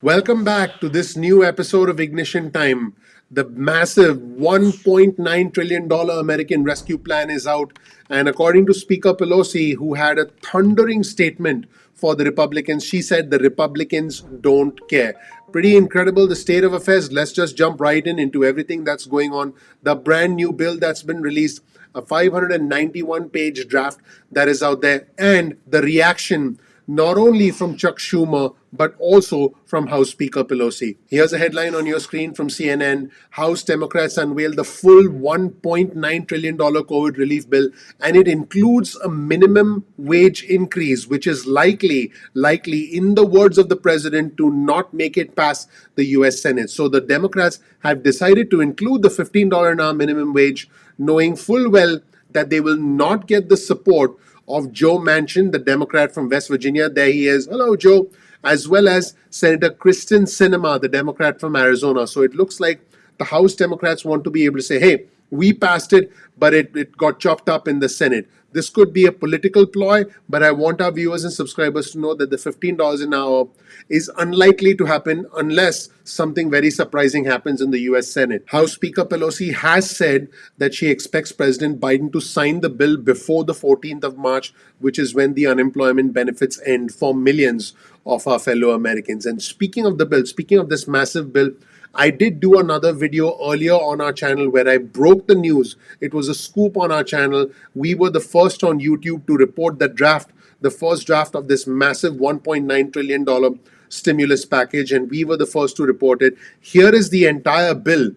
Welcome back to this new episode of Ignition Time. The massive $1.9 trillion American rescue plan is out. And according to Speaker Pelosi, who had a thundering statement for the Republicans, she said the Republicans don't care. Pretty incredible, the state of affairs. Let's just jump right into everything that's going on. The brand new bill that's been released, a 591-page draft that is out there, and the reaction not only from Chuck Schumer, but also from House Speaker Pelosi. Here's a headline on your screen from CNN. House Democrats unveil the full $1.9 trillion COVID relief bill, and it includes a minimum wage increase, which is likely, in the words of the president, to not make it past the US Senate. So the Democrats have decided to include the $15 an hour minimum wage, knowing full well that they will not get the support of Joe Manchin, the Democrat from West Virginia. There he is. Hello, Joe. As well as Senator Kristen Sinema, the Democrat from Arizona. So it looks like the House Democrats want to be able to say, hey, we passed it, but it got chopped up in the Senate. This could be a political ploy, but I want our viewers and subscribers to know that the $15 an hour is unlikely to happen unless something very surprising happens in the US Senate. House Speaker Pelosi has said that she expects President Biden to sign the bill before the 14th of March, which is when the unemployment benefits end for millions of our fellow Americans. And speaking of the bill, speaking of this massive bill, I did do another video earlier on our channel where I broke the news. It was a scoop on our channel. We were the first on YouTube to report the first draft of this massive $1.9 trillion stimulus package, and we were the first to report it. Here is the entire bill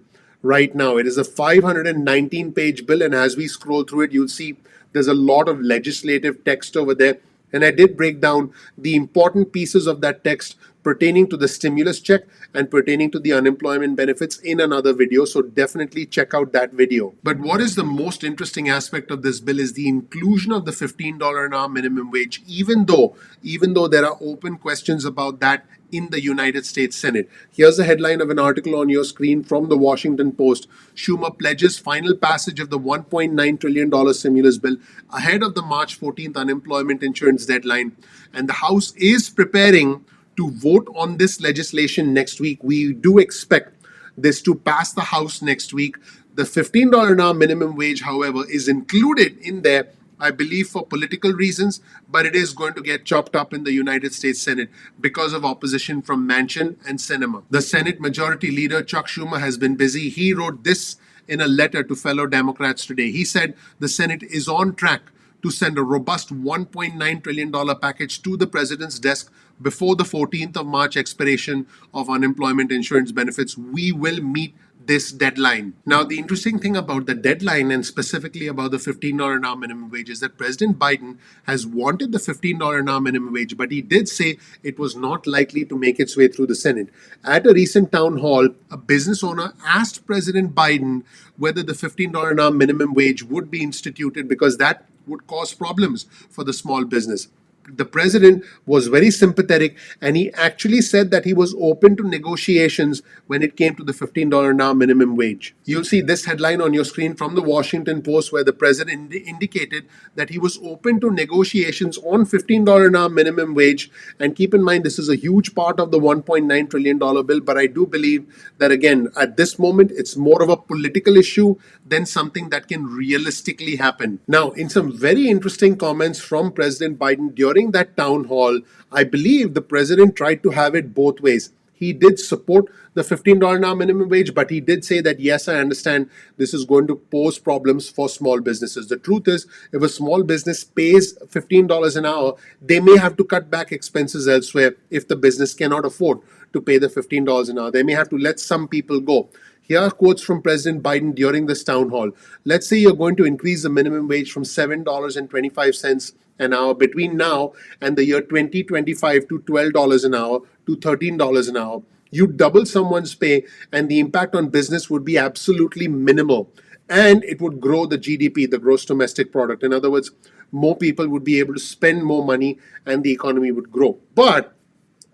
right now. It is a 519-page bill, and as we scroll through it, you'll see there's a lot of legislative text over there. And I did break down the important pieces of that text pertaining to the stimulus check and pertaining to the unemployment benefits in another video. So definitely check out that video. But what is the most interesting aspect of this bill is the inclusion of the $15 an hour minimum wage, even though there are open questions about that in the United States Senate. Here's a headline of an article on your screen from the Washington Post. Schumer pledges final passage of the $1.9 trillion stimulus bill ahead of the March 14th unemployment insurance deadline. And the House is preparing to vote on this legislation next week. We do expect this to pass the House next week. The $15 an hour minimum wage, however, is included in there, I believe, for political reasons, but it is going to get chopped up in the United States Senate because of opposition from Manchin and Sinema. The Senate Majority Leader Chuck Schumer has been busy. He wrote this in a letter to fellow Democrats today. He said the Senate is on track to send a robust $1.9 trillion package to the president's desk before the 14th of March expiration of unemployment insurance benefits. We will meet this deadline. Now, the interesting thing about the deadline and specifically about the $15 an hour minimum wage is that President Biden has wanted the $15 an hour minimum wage, but he did say it was not likely to make its way through the Senate. At a recent town hall, a business owner asked President Biden whether the $15 an hour minimum wage would be instituted because that would cause problems for the small business. The president was very sympathetic, and he actually said that he was open to negotiations when it came to the $15 an hour minimum wage. You'll see this headline on your screen from the Washington Post where the president indicated that he was open to negotiations on $15 an hour minimum wage. And keep in mind, this is a huge part of the $1.9 trillion bill, but I do believe that, again, at this moment, it's more of a political issue than something that can realistically happen. Now, in some very interesting comments from President Biden during that town hall, I believe the president tried to have it both ways. He did support the $15 an hour minimum wage, but he did say that, yes, I understand this is going to pose problems for small businesses. The truth is, if a small business pays $15 an hour, they may have to cut back expenses elsewhere if the business cannot afford to pay the $15 an hour. They may have to let some people go. Here are quotes from President Biden during this town hall. Let's say you're going to increase the minimum wage from $7.25 an hour between now and the year 2025 to $12 an hour to $13 an hour. You double someone's pay, and the impact on business would be absolutely minimal. And it would grow the GDP, the gross domestic product. In other words, more people would be able to spend more money and the economy would grow. But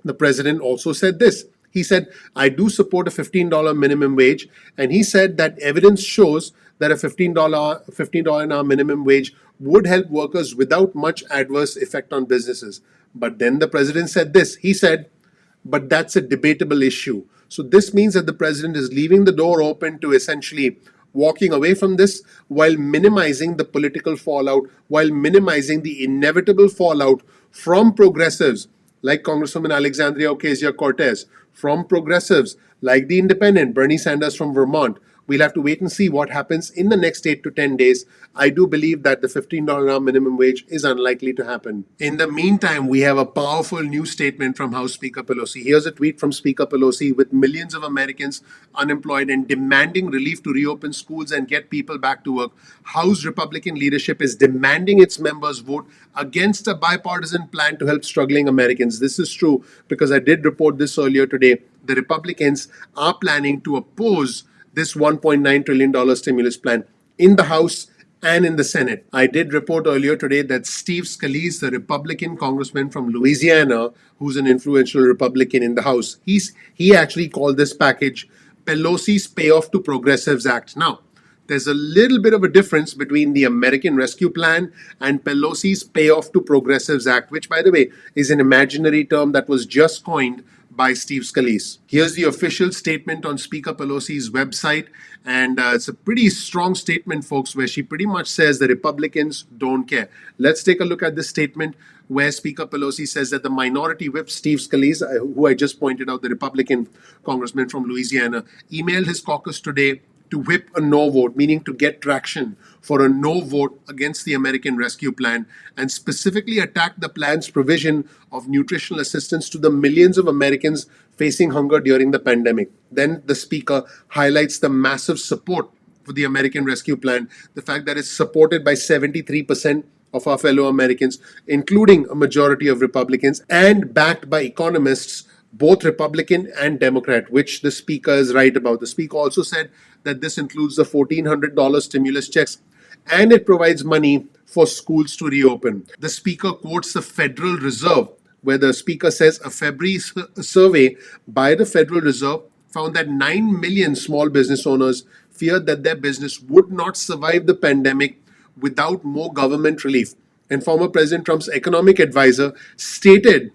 the president also said this. He said, I do support a $15 minimum wage. And he said that evidence shows that a $15 an hour minimum wage would help workers without much adverse effect on businesses. But then the president said this. He said, but that's a debatable issue. So this means that the president is leaving the door open to essentially walking away from this while minimizing the political fallout, while minimizing the inevitable fallout from progressives like Congresswoman Alexandria Ocasio-Cortez, from progressives like the independent Bernie Sanders from Vermont. We'll have to wait and see what happens in the next 8 to 10 days. I do believe that the $15 an hour minimum wage is unlikely to happen. In the meantime, we have a powerful new statement from House Speaker Pelosi. Here's a tweet from Speaker Pelosi: with millions of Americans unemployed and demanding relief to reopen schools and get people back to work, House Republican leadership is demanding its members vote against a bipartisan plan to help struggling Americans. This is true because I did report this earlier today. The Republicans are planning to oppose this $1.9 trillion stimulus plan in the House and in the Senate. I did report earlier today that Steve Scalise, the Republican congressman from Louisiana, who's an influential Republican in the House, he actually called this package Pelosi's Payoff to Progressives Act. Now, there's a little bit of a difference between the American Rescue Plan and Pelosi's Payoff to Progressives Act, which, by the way, is an imaginary term that was just coined by Steve Scalise. Here's the official statement on Speaker Pelosi's website, and it's a pretty strong statement, folks, where she pretty much says the Republicans don't care. Let's take a look at this statement where Speaker Pelosi says that the minority whip, Steve Scalise, who I just pointed out, the Republican congressman from Louisiana, emailed his caucus today to whip a no vote, meaning to get traction for a no vote against the American Rescue Plan, and specifically attack the plan's provision of nutritional assistance to the millions of Americans facing hunger during the pandemic. Then the speaker highlights the massive support for the American Rescue Plan, the fact that it's supported by 73% of our fellow Americans, including a majority of Republicans, and backed by economists, both Republican and Democrat, which the speaker is right about. The speaker also said that this includes the $1,400 stimulus checks and it provides money for schools to reopen. The speaker quotes the Federal Reserve, where the speaker says a February survey by the Federal Reserve found that 9 million small business owners feared that their business would not survive the pandemic without more government relief. And former President Trump's economic advisor stated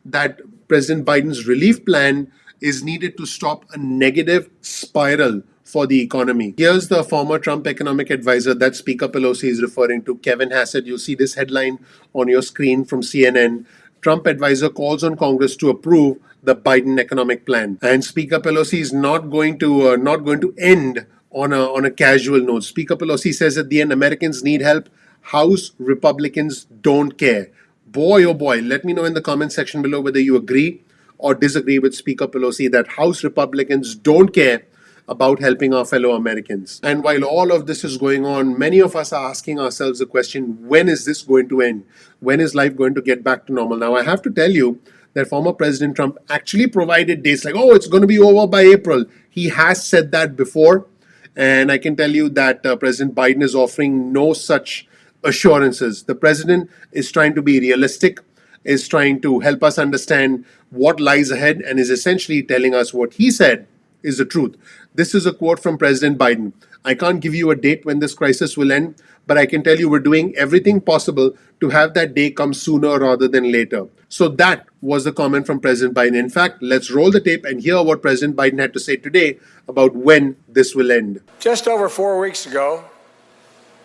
that President Biden's relief plan is needed to stop a negative spiral for the economy. Here's the former Trump economic advisor that Speaker Pelosi is referring to, Kevin Hassett. You'll see this headline on your screen from CNN. Trump advisor calls on Congress to approve the Biden economic plan. And Speaker Pelosi is not going to end on a casual note. Speaker Pelosi says at the end, Americans need help. House Republicans don't care. Boy, oh boy, let me know in the comment section below whether you agree or disagree with Speaker Pelosi that House Republicans don't care about helping our fellow Americans. And while all of this is going on, many of us are asking ourselves the question, when is this going to end? When is life going to get back to normal? Now, I have to tell you that former President Trump actually provided dates like, oh, it's going to be over by April. He has said that before. And I can tell you that President Biden is offering no such assurances. The president is trying to be realistic, is trying to help us understand what lies ahead, and is essentially telling us what he said is the truth. This is a quote from President Biden. I can't give you a date when this crisis will end, but I can tell you we're doing everything possible to have that day come sooner rather than later. So that was the comment from President Biden. In fact, let's roll the tape and hear what President Biden had to say today about when this will end. Just over 4 weeks ago,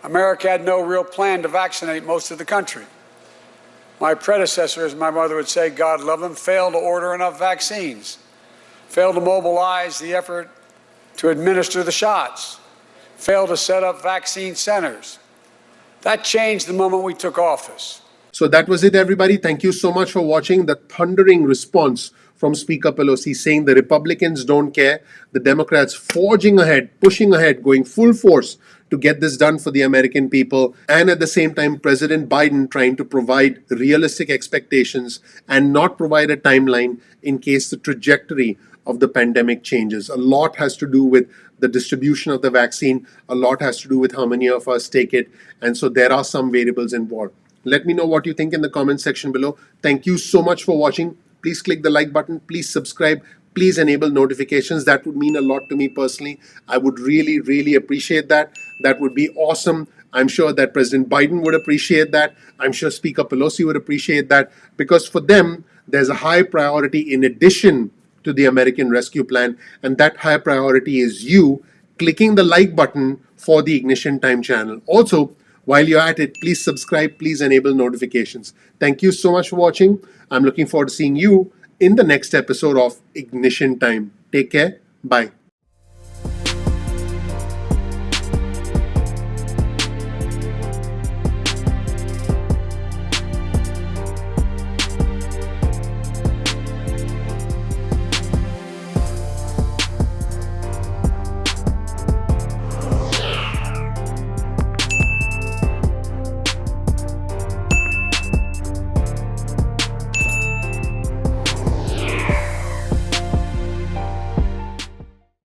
America had no real plan to vaccinate most of the country. My predecessor, as my mother would say, God love them, failed to order enough vaccines, failed to mobilize the effort to administer the shots, failed to set up vaccine centers. That changed the moment we took office. So that was it, everybody. Thank you so much for watching. The thundering response from Speaker Pelosi saying the Republicans don't care, the Democrats forging ahead, pushing ahead, going full force to get this done for the American people, and at the same time, President Biden trying to provide realistic expectations and not provide a timeline in case the trajectory of the pandemic changes. A lot has to do with the distribution of the vaccine, a lot has to do with how many of us take it, and so there are some variables involved. Let me know what you think in the comment section below. Thank you so much for watching. Please click the like button, please subscribe, please enable notifications. That would mean a lot to me personally. I would really, really appreciate that. That would be awesome. I'm sure that President Biden would appreciate that. I'm sure Speaker Pelosi would appreciate that, because for them, there's a high priority in addition to the American Rescue Plan, and that high priority is you clicking the like button for the Ignition Time channel. Also, while you're at it, please subscribe, please enable notifications. Thank you so much for watching. I'm looking forward to seeing you in the next episode of Ignition Time. Take care. Bye.